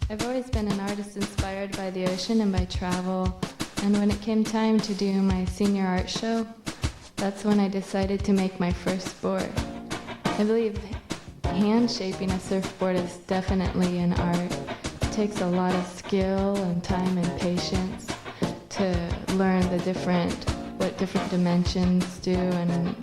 I've always been an artist inspired by the ocean and by travel, and when it came time to do my senior art show, that's when I decided to make my first board. I believe hand shaping a surfboard is definitely an art. It takes a lot of skill and time and patience to learn what different dimensions do, and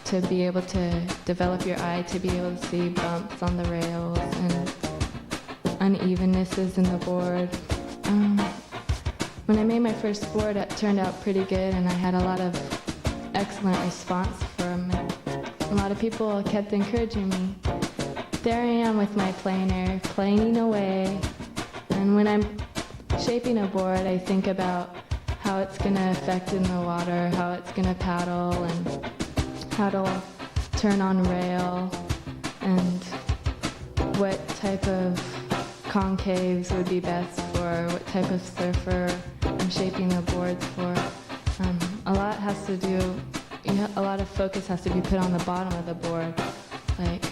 to be able to develop your eye to be able to see bumps on the rails and unevennesses in the board. When I made my first board, it turned out pretty good, and I had a lot of excellent response from it. A lot of people kept encouraging me. There I am with my planer, planing away, and when I'm shaping a board, I think about how it's going to affect in the water, how it's going to paddle, and how it'll turn on rail, and what type of concaves would be best for what type of surfer I'm shaping the boards for. A lot has to do, a lot of focus has to be put on the bottom of the board. Like,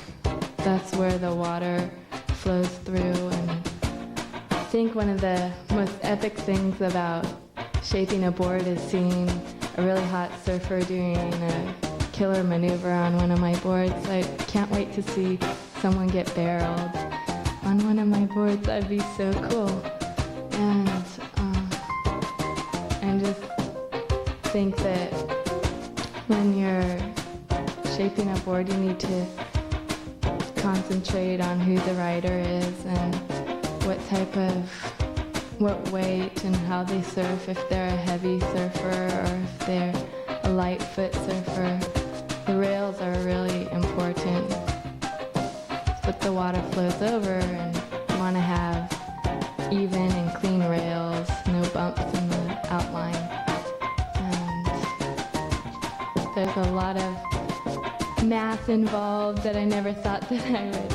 that's where the water flows through, and I think one of the most epic things about shaping a board is seeing a really hot surfer doing a killer maneuver on one of my boards. I can't wait to see someone get barreled on one of my boards. That'd be so cool. And I just think that when you're shaping a board, you need to concentrate on who the rider is and what weight and how they surf, if they're a heavy surfer or if they're a light foot surfer. The rails are really important. But the water flows over, and you want to have even and clean rails, no bumps in the outline. And there's a lot of math involved that I never thought that I would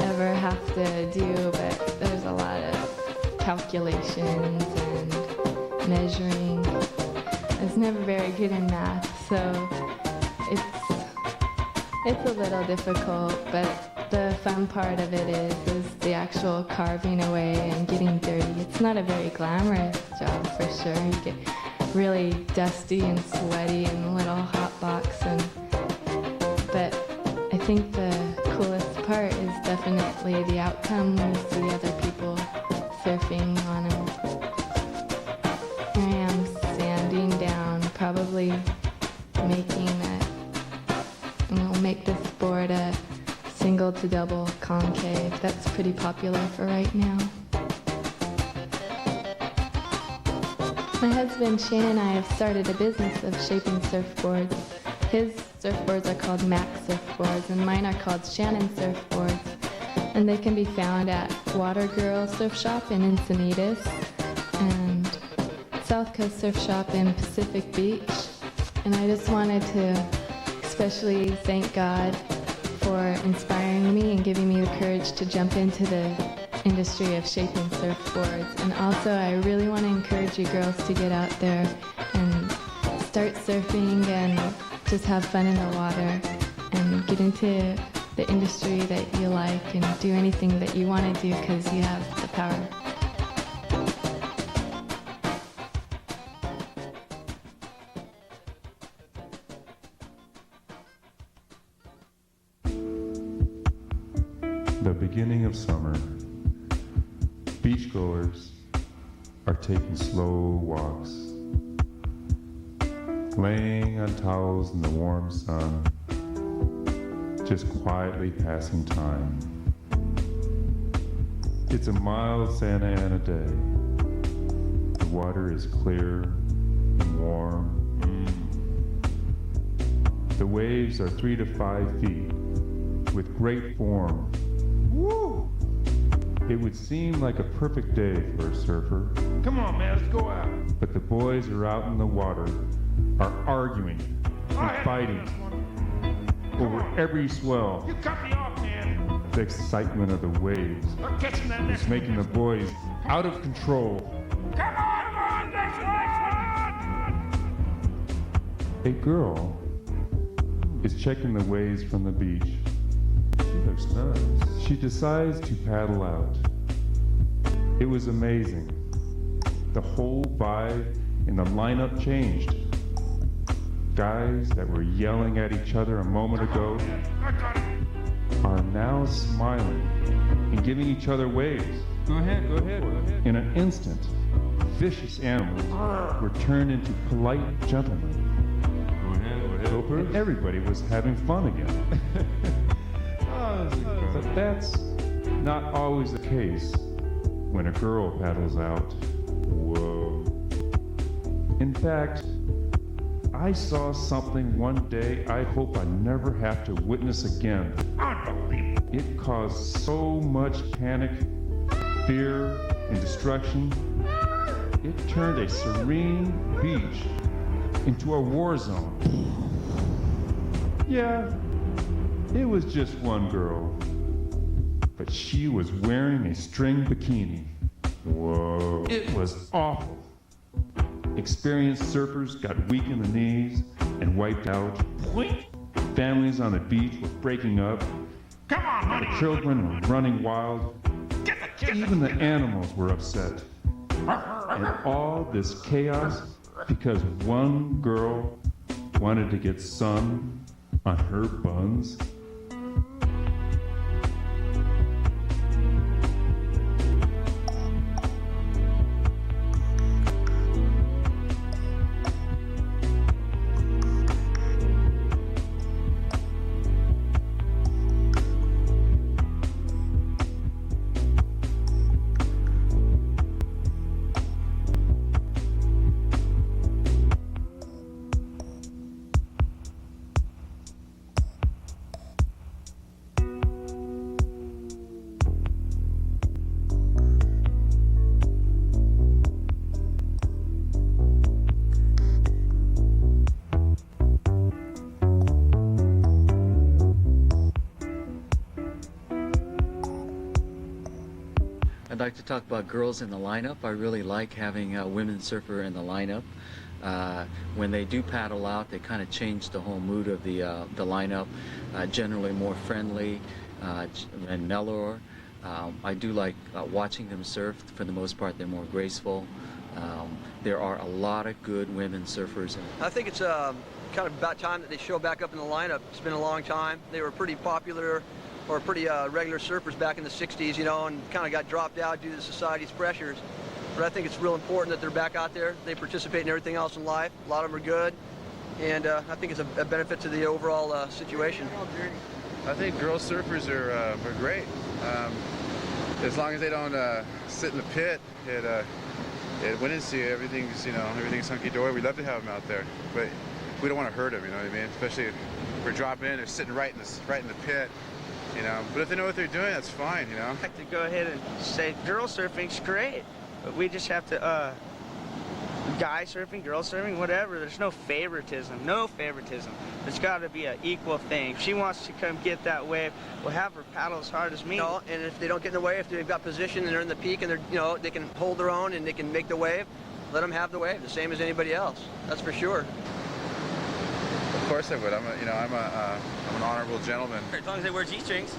ever have to do, but there's a lot of calculations and measuring. I was never very good in math, so it's a little difficult, but the fun part of it is the actual carving away and getting dirty. It's not a very glamorous job for sure. You get really dusty and sweaty in a little hot box, but I think the coolest part is definitely the outcome when you see other people surfing on them. Here I am sanding down, probably make this board a single to double concave. That's pretty popular for right now. My husband Shane and I have started a business of shaping surfboards. His surfboards are called Mac surfboards, and mine are called Shannon surfboards. And they can be found at Water Girl Surf Shop in Encinitas and South Coast Surf Shop in Pacific Beach. And I just wanted to especially thank God for inspiring me and giving me the courage to jump into the industry of shaping surfboards. And also, I really want to encourage you girls to get out there and start surfing and just have fun in the water and get into the industry that you like and do anything that you want to do because you have the power. The beginning of summer. Beachgoers are taking slow walks, laying on towels in the warm sun, just quietly passing time. It's a mild Santa Ana day. The water is clear and warm. The waves are 3 to 5 feet with great form. Woo! It would seem like a perfect day for a surfer. Come on, man, let's go out. But the boys are out in the water, are arguing and fighting over every swell. You cut me off, man. The excitement of the waves is making the boys out of control. Come on, next one! A girl is checking the waves from the beach. She looks nice. She decides to paddle out. It was amazing. The whole vibe in the lineup changed. Guys that were yelling at each other a moment ago are now smiling and giving each other waves. Go ahead. In an instant, vicious animals were turned into polite gentlemen. Go ahead. And everybody was having fun again. But that's not always the case when a girl paddles out. Whoa. In fact, I saw something one day I hope I never have to witness again. It caused so much panic, fear, and destruction. It turned a serene beach into a war zone. Yeah, it was just one girl, but she was wearing a string bikini. Whoa. It was awful. Experienced surfers got weak in the knees and wiped out. Families on the beach were breaking up. Come on, honey. Children were running wild. Even the animals were upset. And all this chaos because one girl wanted to get sun on her buns. I'd like to talk about girls in the lineup. I really like having a women surfer in the lineup. When they do paddle out, they kind of change the whole mood of the lineup. Generally more friendly and mellower. I do like watching them surf. For the most part, they're more graceful. There are a lot of good women surfers. I think it's kind of about time that they show back up in the lineup. It's been a long time. They were pretty popular or pretty regular surfers back in the 60s, you know, and kind of got dropped out due to society's pressures. But I think it's real important that they're back out there. They participate in everything else in life. A lot of them are good. And I think it's a benefit to the overall situation. I think girl surfers are great. As long as they don't sit in the pit at Windansea, everything's hunky-dory. We'd love to have them out there, but we don't want to hurt them, you know what I mean? Especially if we're dropping in, they're sitting right in the pit, you know. But if they know what they're doing, that's fine, you know. I'd like to go ahead and say girl surfing's great, but we just have to, guy surfing, girl surfing, whatever. There's no favoritism, There's got to be an equal thing. If she wants to come get that wave, we'll have her paddle as hard as me. No, and if they don't get in the wave, if they've got position and they're in the peak and they can hold their own and they can make the wave, let them have the wave, the same as anybody else. That's for sure. Of course I would. I'm an honorable gentleman. As long as they wear G-strings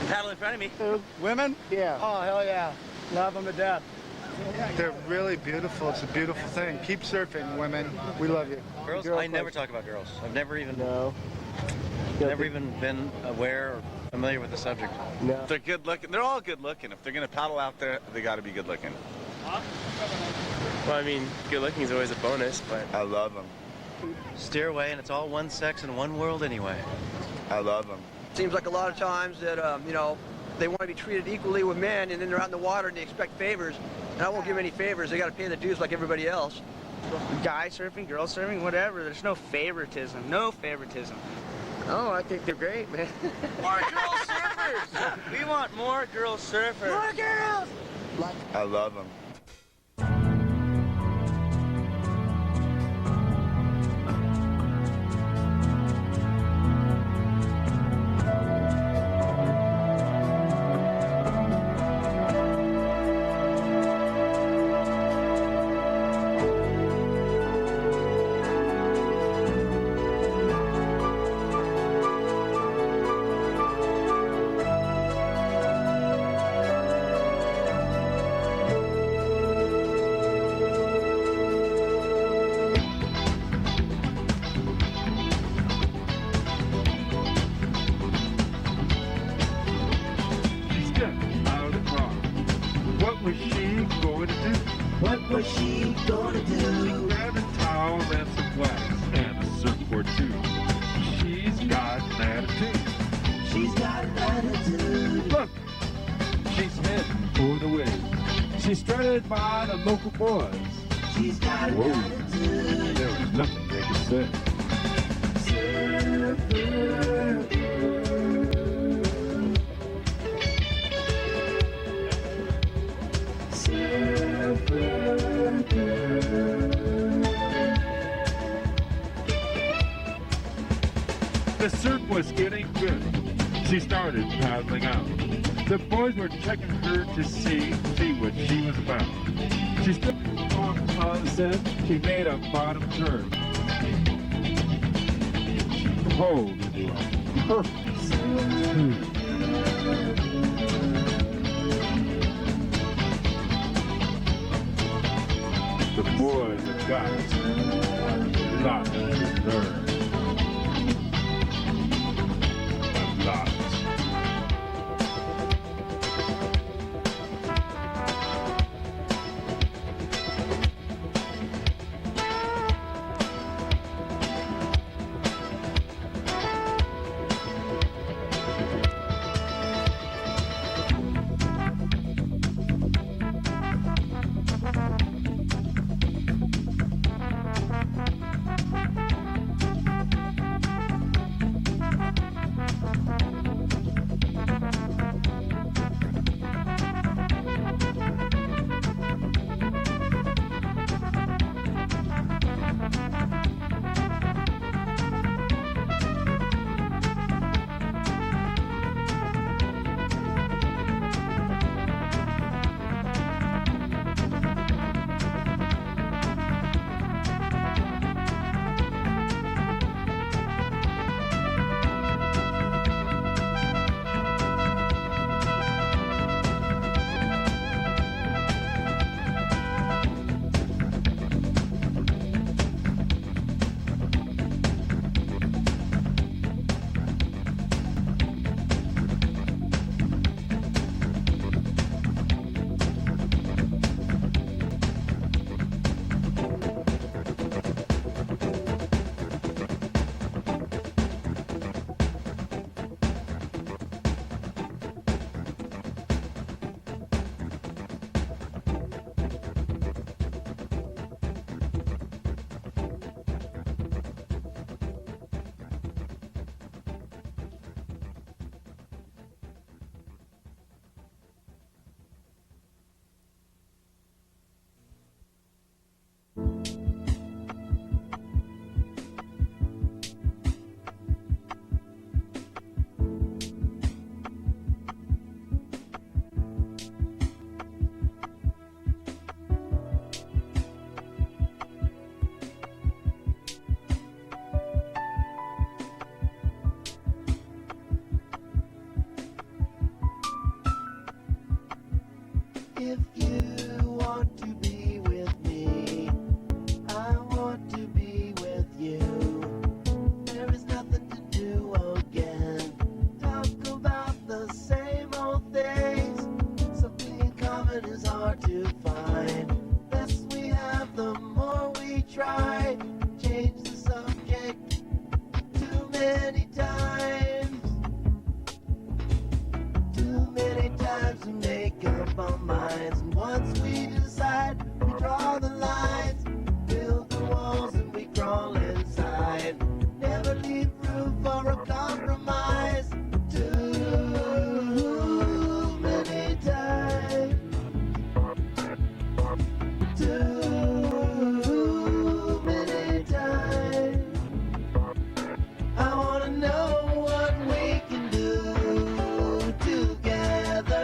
and paddle in front of me. Women? Yeah. Oh, hell yeah. Love them to death. They're really beautiful. It's a beautiful thing. Keep surfing, women. We love you. Girls? I never talk about girls. I've never even been aware or familiar with the subject. No. They're good looking. They're all good looking. If they're going to paddle out there, they got to be good looking. Well, I mean, good looking is always a bonus, but I love them. Steer away, and it's all one sex and one world anyway. I love them. Seems like a lot of times that, they want to be treated equally with men, and then they're out in the water and they expect favors. And I won't give them any favors. They got to pay the dues like everybody else. Guy surfing, girl surfing, whatever. There's no favoritism. Oh, I think they're great, man. More girl surfers! We want more girl surfers. More girls! I love them. was she going to do? What was she gonna do? Grab a towel and some wax and a surfboard too. She's got an attitude. She's got an attitude. Look, she's heading for the wave. She's strutted by the local boys. She's got an attitude. There was nothing they could say. The surf was getting good. She started paddling out. The boys were checking her to see what she was about. She stood on the set. She made a bottom turn. She pulled into a perfect smooth. The boys have got lots to learn. Lots. If you want to be with me, I want to be with you. There is nothing to do again. Talk about the same old things. Something in common is hard to find. The less we have, the more we try. Change the subject too many times. Too many times we make up our minds. And once we decide, we draw the lines. Build the walls and we crawl inside. Never leave room for a compromise. Too many times. Too many times. I wanna know what we can do together.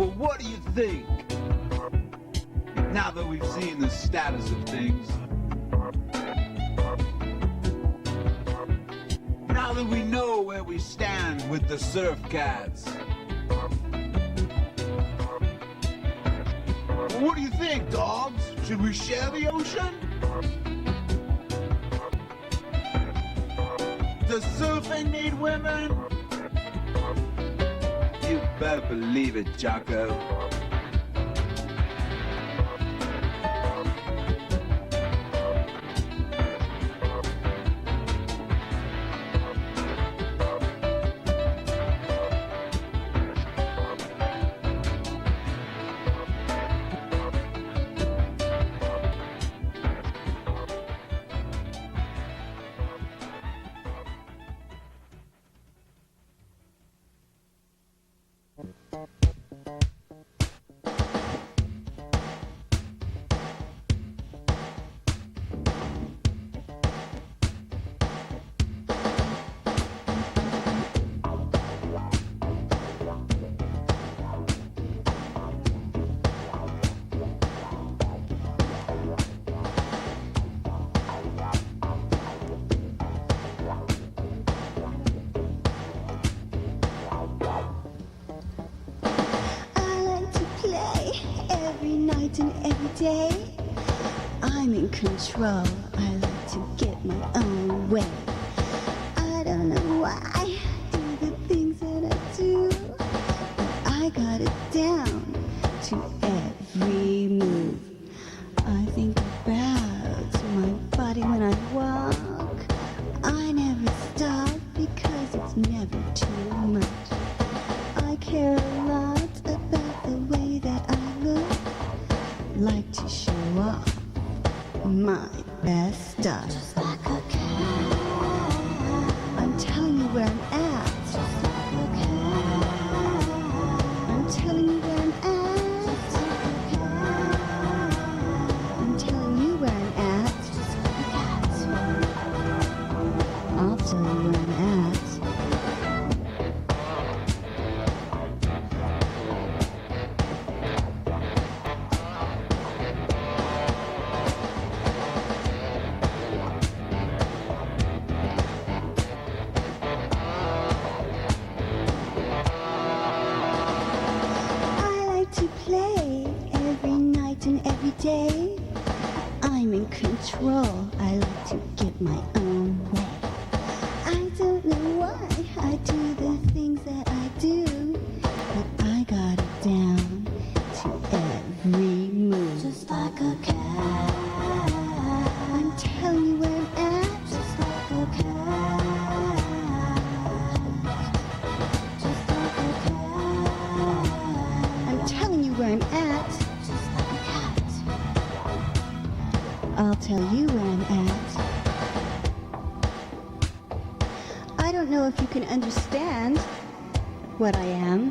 Well, what do you think? Now that we've seen the status of things, now that we know where we stand with the surf cats, what do you think, dogs? Should we share the ocean? Does surfing need women? You better believe it, Jocko. And every day I'm in control. I like to get my own way. I don't know why I do the things that I do, but I got it down to every move. I think about my body when I walk. I never stop because it's never too much. I care a lot about the way that I look. Like to show off my best stuff. Just like a cat. I'm telling you where I'm at. Just like a cat. I'm telling you where I'm at. Just like a cat. I'm telling you where I'm at. Just like a cat. I'll tell you where I'm at. Day, I'm in control. I like to get my own way. I don't know why I do the things that I do, but I got it down to every move. Just like a cat. I'm telling you where I'm at. Just like a cat. Just like a cat. I'm telling you where I'm at. I'll tell you where I'm at. I don't know if you can understand what I am.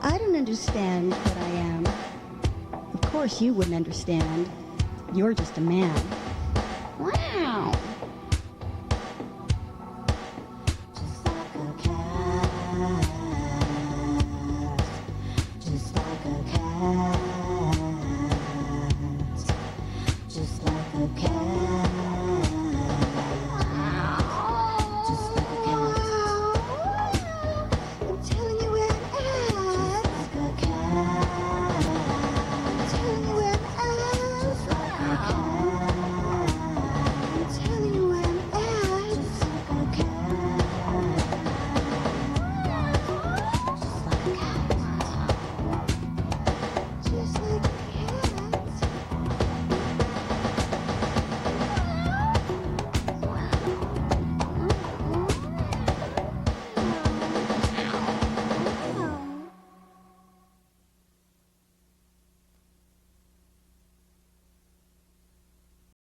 I don't understand what I am. Of course you wouldn't understand. You're just a man. Wow!